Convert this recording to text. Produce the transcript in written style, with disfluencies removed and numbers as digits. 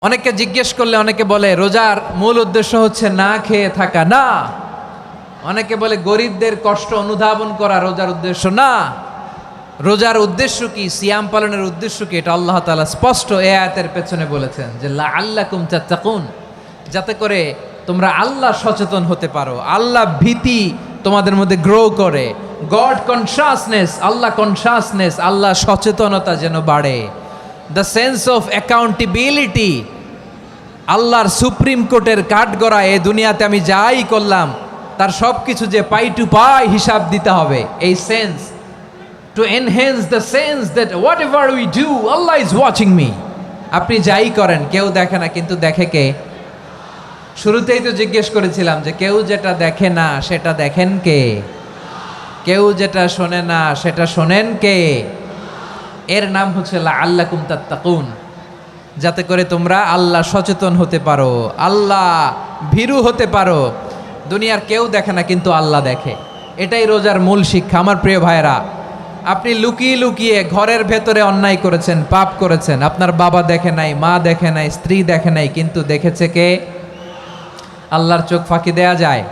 অনেকে জিজ্ঞেস করলে অনেকে বলে রোজার মূল উদ্দেশ্য হচ্ছে না খেয়ে থাকা। না, অনেকে বলে গরিবদের কষ্ট অনুধাবন করা রোজার উদ্দেশ্য। না, রোজার উদ্দেশ্য কি, সিয়াম পালনের উদ্দেশ্য কি, এটা আল্লাহ তাআলা স্পষ্ট এই আয়াতের পেছনে বলেছেন যে লাআল্লাকুম তাত্তাকুন, যাতে করে তোমরা আল্লাহ সচেতন হতে পারো, আল্লাহ ভীতি তোমাদের মধ্যে গ্রো করে, গড কনসাসনেস, আল্লাহ কনসাসনেস, আল্লাহ সচেতনতা যেন বাড়ে, দ্য সেন্স অফ অ্যাকাউন্টেবিলিটি। আল্লাহর সুপ্রিম কোর্টের কাঠগড়া এ দুনিয়াতে আমি যাই করলাম তার সব কিছু যে পাই টু পাই হিসাব দিতে হবে, এই sense, to enhance the sense that what ever we do Allah is watching me. আপনি যাই করেন কেউ দেখে না, কিন্তু দেখে কে? শুরুতেই তো জিজ্ঞেস করেছিলাম যে কেউ যেটা দেখে না সেটা দেখেন কে? কেউ যেটা শোনে না সেটা শোনেন কে? এর নাম হচ্ছে লাআল্লাকুম তাত্তাকুন, যাতে করে তোমরা আল্লাহ সচেতন হতে পারো, আল্লাহ ভীরু হতে পারো। দুনিয়ার কেউ দেখে না, কিন্তু আল্লাহ দেখে। এটাই রোজার মূল শিক্ষা। আমার প্রিয় ভাইরা, আপনি লুকিয়ে লুকিয়ে ঘরের ভেতরে অন্যায় করেছেন, পাপ করেছেন, আপনার বাবা দেখে নাই, মা দেখে নাই, স্ত্রী দেখে নাই, কিন্তু দেখেছে কে? আল্লাহর চোখ ফাঁকি দেয়া যায়?